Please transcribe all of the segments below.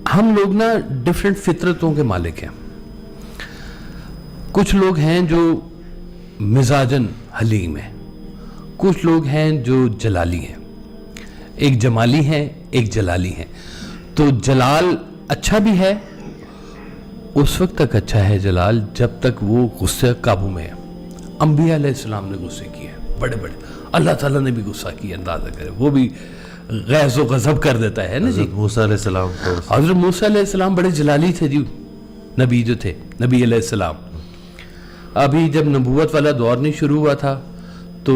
ہم لوگ نا ڈفرینٹ فطرتوں کے مالک ہیں. کچھ لوگ ہیں جو مزاجن حلیم ہیں, کچھ لوگ ہیں جو جلالی ہیں, ایک جمالی ہیں ایک جلالی ہیں. تو جلال اچھا بھی ہے, اس وقت تک اچھا ہے جلال جب تک وہ غصے قابو میں ہے. انبیاء علیہ السلام نے غصے کیے بڑے بڑے, اللہ تعالیٰ نے بھی غصہ کیا, اندازہ کرے, وہ بھی غیظ و غضب کر دیتا ہے نا جی. موسیٰ علیہ السلام, حضرت موسیٰ علیہ السلام بڑے جلالی تھے جی, نبی جو تھے, نبی علیہ السلام. ابھی جب نبوت والا دور نہیں شروع ہوا تھا تو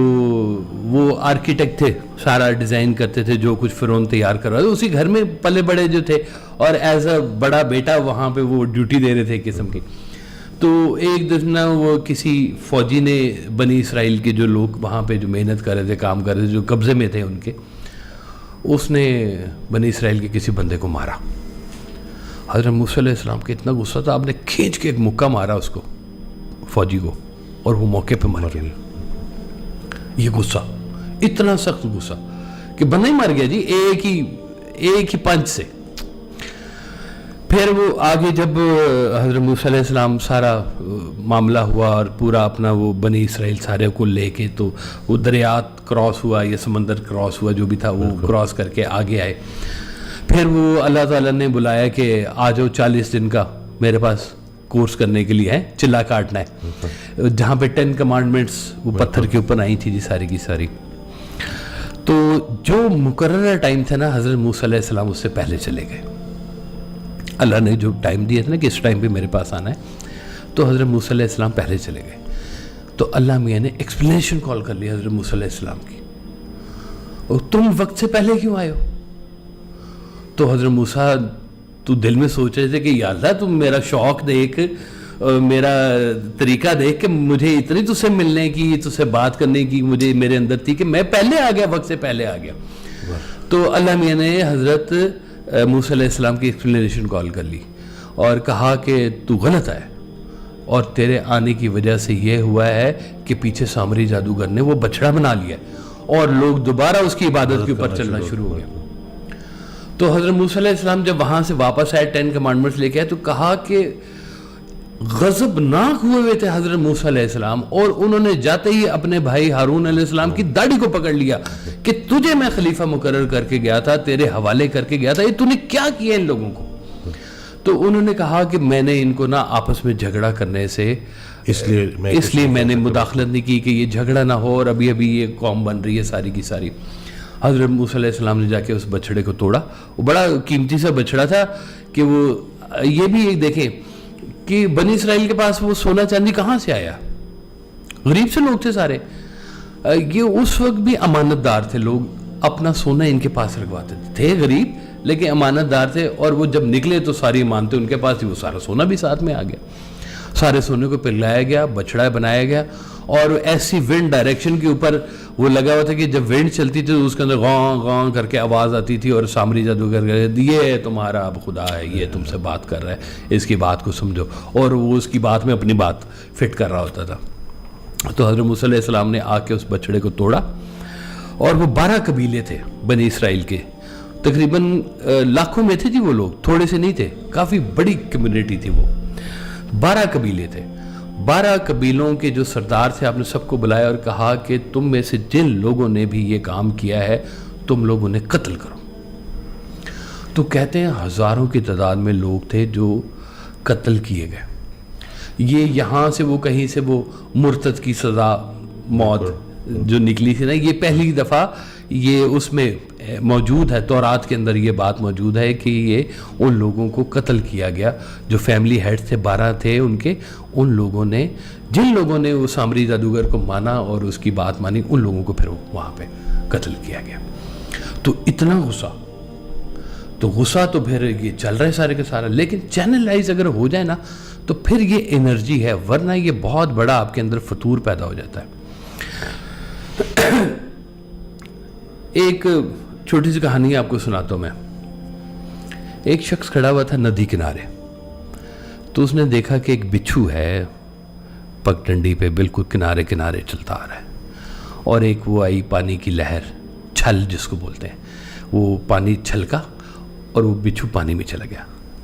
وہ آرکیٹیکٹ تھے, سارا ڈیزائن کرتے تھے, جو کچھ فرعون تیار کر رہا تھا اسی گھر میں پلے بڑے جو تھے, اور ایز اے بڑا بیٹا وہاں پہ وہ ڈیوٹی دے رہے تھے قسم کی. تو ایک دفعہ وہ کسی فوجی نے بنی اسرائیل کے جو لوگ وہاں پہ جو محنت کر رہے تھے, کام کر رہے تھے, جو قبضے میں تھے ان کے, اس نے بنی اسرائیل کے کسی بندے کو مارا. حضرت موسیٰ علیہ السلام کے اتنا غصہ تھا, آپ نے کھینچ کے ایک مکہ مارا اس کو, فوجی کو, اور وہ موقع پہ مر گیا. یہ غصہ, اتنا سخت غصہ کہ بندہ ہی مر گیا جی, ایک ہی پنچ سے. پھر وہ آگے جب حضرت موسیٰ علیہ السلام سارا معاملہ ہوا اور پورا اپنا وہ بنی اسرائیل سارے کو لے کے, تو وہ دریات کراس ہوا یا سمندر کراس ہوا, جو بھی تھا وہ کراس کر کے آگے آئے. پھر وہ اللہ تعالیٰ نے بلایا کہ آ جاؤ 40 دن کا میرے پاس کورس کرنے کے لیے ہے, چلا کاٹنا ہے, جہاں پہ 10 کمانڈمنٹس وہ پتھر کے اوپر آئی تھی جی ساری کی ساری. تو جو مقررہ ٹائم تھا نا, حضرت موسیٰ علیہ السلام اس سے پہلے چلے گئے. اللہ نے جو ٹائم دیا تھا نا کہ اس ٹائم پہ میرے پاس آنا ہے, تو حضرت موسیٰ علیہ السلام پہلے چلے گئے. تو اللہ میاں نے ایکسپلینیشن کال کر لی حضرت موسیٰ علیہ السلام کی, اور تم وقت سے پہلے کیوں آئے ہو؟ تو حضرت موسیٰ تو دل میں سوچ رہے تھے کہ یا اللہ تم میرا شوق دیکھ, میرا طریقہ دیکھ کہ مجھے اتنی تجھ سے ملنے کی, تجھ سے بات کرنے کی مجھے میرے اندر تھی کہ میں پہلے آ گیا, وقت سے پہلے آ گیا. تو اللہ میاں نے حضرت موسیٰ علیہ السلام کی ایکسپلینیشن کال کر لی اور کہا کہ تو غلط ہے, اور تیرے آنے کی وجہ سے یہ ہوا ہے کہ پیچھے سامری جادوگر نے وہ بچڑا بنا لیا اور لوگ دوبارہ اس کی عبادت کے اوپر چلنا شروع ہو گیا. تو حضرت موسیٰ علیہ السلام جب وہاں سے واپس آئے 10 کمانڈمنٹس لے کے آئے, تو کہا کہ غضبناک ہوئے تھے حضرت موسیٰ علیہ السلام, اور انہوں نے جاتے ہی اپنے بھائی ہارون علیہ السلام کی داڑھی کو پکڑ لیا کہ تجھے میں خلیفہ مقرر کر کے گیا تھا, تیرے حوالے کر کے گیا تھا, یہ تو نے کیا کیا ان لوگوں کو؟ تو انہوں نے کہا کہ میں نے ان کو نا آپس میں جھگڑا کرنے سے اس لیے میں نے مداخلت نہیں کی کہ یہ جھگڑا نہ ہو, اور ابھی یہ قوم بن رہی ہے ساری کی ساری. حضرت موسیٰ علیہ السلام نے جا کے اس بچڑے کو توڑا. وہ بڑا قیمتی سا بچڑا تھا کہ وہ یہ بھی ایک دیکھیں کہ بنی اسرائیل کے پاس وہ سونا چاندی کہاں سے آیا, غریب سے لوگ تھے سارے. یہ اس وقت بھی امانت دار تھے لوگ, اپنا سونا ان کے پاس رکھواتے تھے غریب لیکن امانت دار تھے, اور وہ جب نکلے تو ساری امانتیں ان کے پاس تھی, وہ سارا سونا بھی ساتھ میں آ گیا. سارے سونے کو پگھلایا گیا, بچڑا بنایا گیا, اور ایسی ونڈ ڈائریکشن کے اوپر وہ لگا ہوا تھا کہ جب ونڈ چلتی تھی تو اس کے اندر غاں غاں کر کے آواز آتی تھی, اور سامری جادوگر یہ تمہارا اب خدا ہے, یہ تم سے بات کر رہا ہے, اس کی بات کو سمجھو, اور وہ اس کی بات میں اپنی بات فٹ کر رہا ہوتا تھا. تو حضرت موسیٰ علیہ السلام نے آ کے اس بچڑے کو توڑا, اور وہ 12 قبیلے تھے بنی اسرائیل کے, تقریباً لاکھوں میں تھے جی وہ لوگ, تھوڑے سے نہیں تھے, کافی بڑی کمیونٹی تھی وہ. 12 قبیلے تھے. 12 قبیلوں کے جو سردار تھے آپ نے سب کو بلایا اور کہا کہ تم میں سے جن لوگوں نے بھی یہ کام کیا ہے تم لوگ انہیں قتل کرو. تو کہتے ہیں ہزاروں کی تعداد میں لوگ تھے جو قتل کیے گئے. یہ یہاں سے وہ کہیں سے وہ مرتد کی سزا موت جو نکلی تھی نا, یہ پہلی دفعہ یہ اس میں موجود ہے, تورات کے اندر یہ بات موجود ہے کہ یہ ان لوگوں کو قتل کیا گیا جو فیملی ہیڈ تھے, 12 تھے ان کے, ان لوگوں نے جن لوگوں نے وہ سامری جادوگر کو مانا اور اس کی بات مانی, ان لوگوں کو پھر وہاں پہ قتل کیا گیا. تو اتنا غصہ تو پھر یہ چل رہا ہے سارے کے سارا, لیکن چینلائز اگر ہو جائے نا تو پھر یہ انرجی ہے, ورنہ یہ بہت بڑا آپ کے اندر فتور پیدا ہو جاتا ہے. ایک چھوٹی سی کہانی آپ کو سناتا ہوں میں. ایک شخص کھڑا ہوا تھا ندی کنارے, تو اس نے دیکھا کہ ایک بچھو ہے پگڈنڈی پہ بالکل کنارے کنارے چلتا آ رہا ہے, اور ایک وہ آئی پانی کی لہر, چھل جس کو بولتے ہیں, وہ پانی چھلکا اور وہ بچھو پانی میں چلا گیا.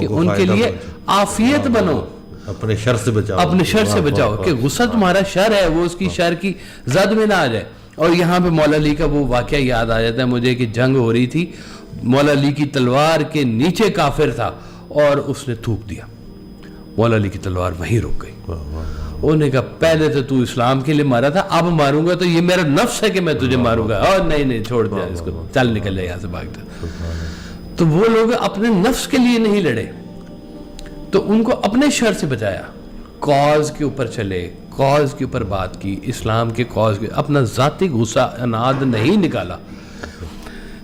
کہ ان کے لیے عافیت بنو, اپنے شر سے بچاؤ, اپنے شر سے بچاؤ, کہ غصہ تمہارا شر ہے وہ اس کی شر کی زد میں نہ آ جائے. اور یہاں پہ مولا علی کا وہ واقعہ یاد آ جاتا ہے مجھے کہ جنگ ہو رہی تھی, مولا علی کی تلوار کے نیچے کافر تھا اور اس نے تھوک دیا, مولا علی کی تلوار وہیں رک گئی. انہوں نے کہا پہلے تو اسلام کے لیے مارا تھا, اب ماروں گا تو یہ میرا نفس ہے کہ میں تجھے ماروں گا, اور نہیں چھوڑ دیا اس کو, چل نکل جائے یہاں سے بھاگ جا. تو وہ لوگ اپنے نفس کے لیے نہیں لڑے, تو ان کو اپنے شر سے بچایا, کاز کے اوپر چلے, کاز کے اوپر بات کی, اسلام کے کاز کے, اپنا ذاتی غصہ اناد نہیں نکالا.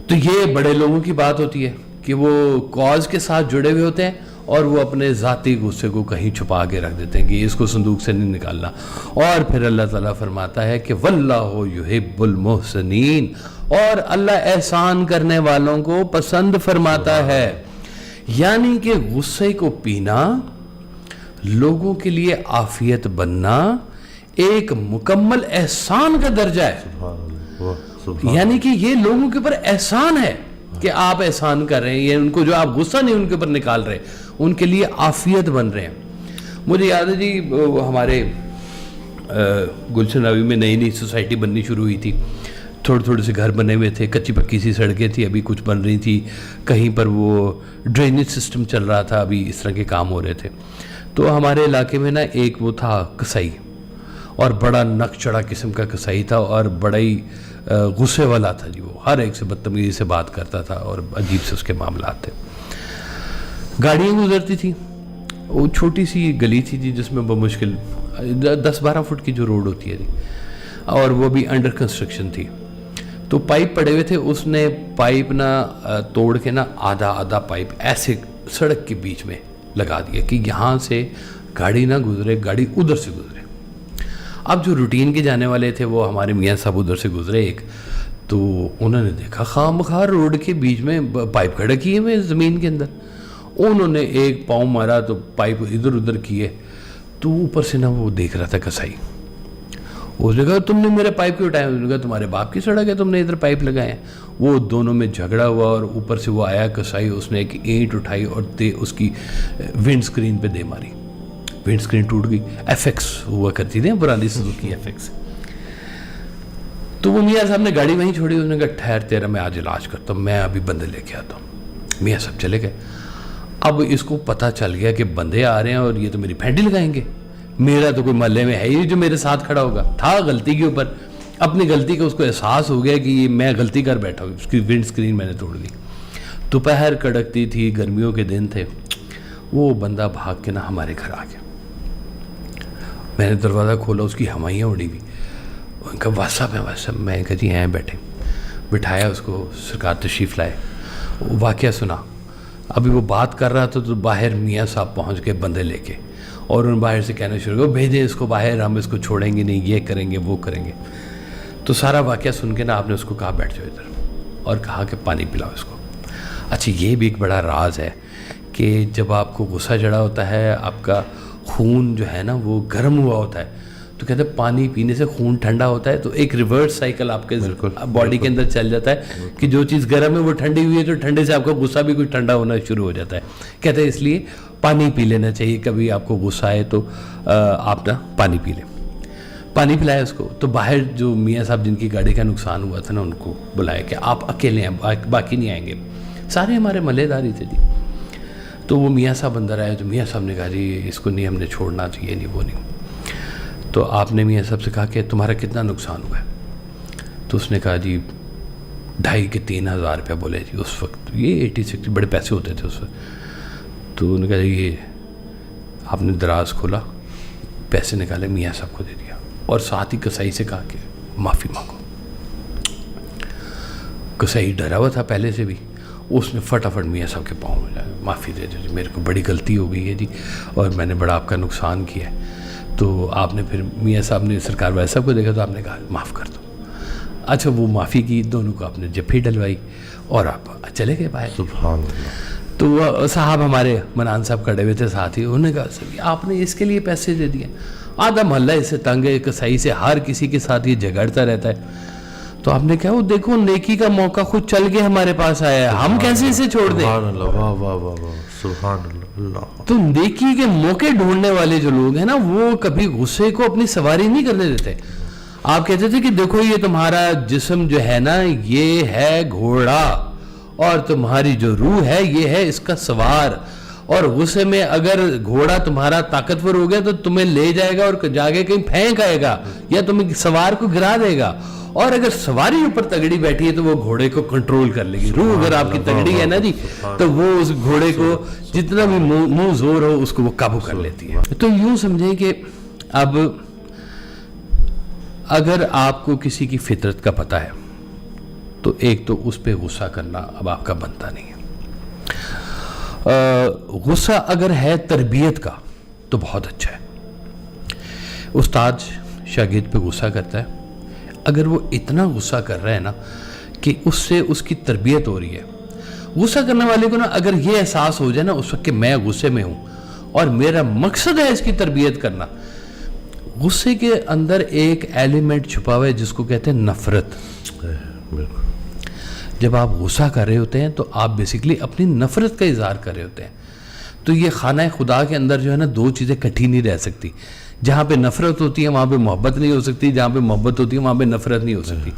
تو یہ بڑے لوگوں کی بات ہوتی ہے کہ وہ کاز کے ساتھ جڑے ہوئے ہوتے ہیں اور وہ اپنے ذاتی غصے کو کہیں چھپا کے رکھ دیتے ہیں کہ اس کو صندوق سے نہیں نکالنا. اور پھر اللہ تعالیٰ فرماتا ہے کہ واللہ یحب المحسنین, اور اللہ احسان کرنے والوں کو پسند فرماتا ہے. یعنی کہ غصے کو پینا, لوگوں کے لیے عافیت بننا ایک مکمل احسان کا درجہ ہے. یعنی کہ یہ لوگوں کے اوپر احسان ہے کہ آپ احسان کر رہے ہیں, یہ ان کو جو آپ غصہ نہیں ان کے اوپر نکال رہے, ان کے لیے عافیت بن رہے ہیں. مجھے یاد ہے جی ہمارے گلشن نبی میں نئی نئی سوسائٹی بننی شروع ہوئی تھی, تھوڑے تھوڑے سے گھر بنے ہوئے تھے, کچی پکی سی سڑکیں تھی, ابھی کچھ بن رہی تھی, کہیں پر وہ ڈرینیج سسٹم چل رہا تھا, ابھی اس طرح کے کام ہو رہے تھے. تو ہمارے علاقے میں نا ایک وہ تھا کسائی, اور بڑا نک چڑھا قسم کا کسائی تھا, اور بڑا ہی غصے والا تھا جی. وہ ہر ایک سے بدتمیزی سے بات کرتا تھا اور عجیب سے اس کے معاملات تھے. گاڑیاں گزرتی تھیں, وہ چھوٹی سی گلی تھی جی جس میں بمشکل 10-12 فٹ کی جو روڈ ہوتی ہے جی, اور وہ بھی انڈر کنسٹرکشن تھی. تو پائپ پڑے ہوئے تھے, اس نے پائپ نا توڑ کے نا آدھا پائپ ایسے سڑک کے بیچ میں لگا دیا کہ یہاں سے گاڑی نہ گزرے, گاڑی ادھر سے گزرے. اب جو روٹین کے جانے والے تھے وہ ہمارے میاں صاحب ادھر سے گزرے ایک, تو انہوں نے دیکھا خواہ مخواہ روڈ کے بیچ میں پائپ کھڑے کیے ہوئے زمین کے اندر. انہوں نے ایک پاؤں مارا تو پائپ ادھر ادھر کیے, تو اوپر سے نا وہ دیکھ رہا تھا کسائی. اس نے کہا تم نے میرے پائپ کیوں اٹھایا؟ اس نے کہا تمہارے باپ کی سڑک ہے, تم نے ادھر پائپ لگائے ہیں. وہ دونوں میں جھگڑا ہوا, اور اوپر سے وہ آیا کسائی, اس نے ایک اینٹ اٹھائی اور اس کی ونڈ سکرین پہ دے ماری. ونڈ سکرین ٹوٹ گئی. ایف ایکس ہوا کرتی تھی پرانی سوزوکی ایف ایکس. تو وہ میاں صاحب نے گاڑی وہیں چھوڑی, اس نے کہا ٹھہر تیرا میں آج علاج کرتا ہوں, میں ابھی بندے لے کے آتا ہوں. میاں صاحب چلے گئے. اب اس کو پتہ چل گیا کہ بندے آ رہے ہیں اور یہ تو میری پھینڈی لگائیں گے, میرا تو کوئی محلے میں ہے ہی جو میرے ساتھ کھڑا ہوگا. تھا غلطی کے اوپر, اپنی غلطی کا اس کو احساس ہو گیا کہ یہ میں غلطی کر بیٹھا ہوں, اس کی ونڈ سکرین میں نے توڑ دی. دوپہر کڑکتی تھی, گرمیوں کے دن تھے. وہ بندہ بھاگ کے نا ہمارے گھر آ گیا. میں نے دروازہ کھولا, اس کی ہوائیاں اڑی ہوئی. ان کا واٹسپ ہے واٹسپ, میں کہا جی ہیں بیٹھے. بٹھایا اس کو, سرکار تشریف لائے, واقعہ سنا. ابھی وہ بات کر رہا تھا تو باہر میاں صاحب پہنچ گئے بندے لے کے, اور ان باہر سے کہنا شروع کر بھیجیں اس کو باہر, ہم اس کو چھوڑیں گے نہیں, یہ کریں گے وہ کریں گے. تو سارا واقعہ سن کے نا آپ نے اس کو کہا بیٹھ جاؤ ادھر, اور کہا کہ پانی پلاؤ اس کو. اچھا یہ بھی ایک بڑا راز ہے کہ جب آپ کو غصہ چڑھا ہوتا ہے, آپ کا خون جو ہے نا وہ گرم ہوا ہوتا ہے, تو کہتے ہیں پانی پینے سے خون ٹھنڈا ہوتا ہے, تو ایک ریورس سائیکل آپ کے باڈی کے اندر چل جاتا ہے کہ جو چیز گرم ہے وہ ٹھنڈی ہوئی ہے, تو ٹھنڈے سے آپ کا غصہ بھی کچھ ٹھنڈا ہونا شروع ہو جاتا ہے. کہتے ہیں اس لیے پانی پی لینا چاہیے, کبھی آپ کو غصہ آئے تو آپ نا پانی پی لیں. پانی پلایا اس کو. تو باہر جو میاں صاحب جن کی گاڑی کا نقصان ہوا تھا نا, ان کو بلایا کہ آپ اکیلے ہیں, باقی نہیں آئیں گے. سارے ہمارے محلے دار ہی تھے جی. تو وہ میاں صاحب اندر آئے, تو میاں صاحب نے کہا جی اس کو نہیں ہم نے چھوڑنا چاہیے, نہیں وہ نہیں. تو آپ نے میاں صاحب سے کہا کہ تمہارا کتنا نقصان ہوا ہے؟ تو اس نے کہا جی 2,500 کے 3,000 روپیہ بولے جی اس وقت. یہ 86 بڑے پیسے ہوتے تھے اس وقت. تو انہوں نے کہا جی یہ, آپ نے دراز کھولا, پیسے نکالے, میاں صاحب کو دے دیا, اور ساتھ ہی کسائی سے کہا کہ معافی مانگو. کسائی ڈرا ہوا تھا پہلے سے بھی, اس نے فٹافٹ میاں صاحب کے پاؤں میں جائے, معافی دے دو جی, میرے کو بڑی غلطی ہو گئی ہے جی, اور میں نے بڑا آپ کا نقصان کیا ہے. تو آپ نے پھر میاں صاحب نے سرکار ویسا صاحب کو دیکھا, تو آپ نے کہا معاف کر دو. اچھا وہ معافی کی, دونوں کو آپ نے جفی ڈلوائی, اور آپ چلے گئے باہر. سبحان اللہ. تو وہ صاحب ہمارے منان صاحب کھڑے ہوئے تھے ساتھ ہی, انہوں نے کہا سر آپ نے اس کے لیے پیسے دے دیے, آدھا محلہ اس سے تنگ ہے, کسائی سے ہر کسی کے ساتھ یہ جھگڑتا رہتا ہے. تو آپ نے کہا وہ دیکھو نیکی کا موقع خود چل کے ہمارے پاس آیا ہے, ہم کیسے اسے چھوڑ دیں. سبحان اللہ, واہ واہ واہ واہ, سبحان اللہ, اللہ. تو نیکی کے موقع ڈھونڈنے والے جو لوگ ہیں نا, وہ کبھی غصے کو اپنی سواری نہیں کرنے دیتے. آپ کہتے تھے کہ دیکھو یہ تمہارا جسم جو ہے نا یہ ہے گھوڑا, اور تمہاری جو روح ہے یہ ہے اس کا سوار, اور غصے میں اگر گھوڑا تمہارا طاقتور ہو گیا تو تمہیں لے جائے گا اور جا کے کہیں پھینک آئے گا یا تمہیں سوار کو گرا دے گا, اور اگر سواری اوپر تگڑی بیٹھی ہے تو وہ گھوڑے کو کنٹرول کر لے گی. روح اگر آپ کی تگڑی ہے نا جی تو وہ اس گھوڑے کو جتنا بھی منہ زور ہو اس کو وہ قابو کر لیتی ہے. تو یوں سمجھیں کہ اب اگر آپ کو کسی کی فطرت کا پتہ ہے تو ایک تو اس پہ غصہ کرنا اب آپ کا بنتا نہیں ہے. غصہ اگر ہے تربیت کا تو بہت اچھا ہے. استاد شاگرد پہ غصہ کرتا ہے, اگر وہ اتنا غصہ کر رہا ہے نا کہ اس سے اس کی تربیت ہو رہی ہے. غصہ کرنے والے کو نا اگر یہ احساس ہو جائے نا اس وقت کہ میں غصے میں ہوں اور میرا مقصد ہے اس کی تربیت کرنا, غصے کے اندر ایک ایلیمنٹ چھپا ہوا ہے جس کو کہتے ہیں نفرت. جب آپ غصہ کر رہے ہوتے ہیں تو آپ بیسیکلی اپنی نفرت کا اظہار کر رہے ہوتے ہیں. تو یہ خانہ خدا کے اندر جو ہے نا دو چیزیں کٹھی نہیں رہ سکتی. جہاں پہ نفرت ہوتی ہے وہاں پہ محبت نہیں ہو سکتی, جہاں پہ محبت ہوتی ہے وہاں پہ نفرت نہیں ہو سکتی.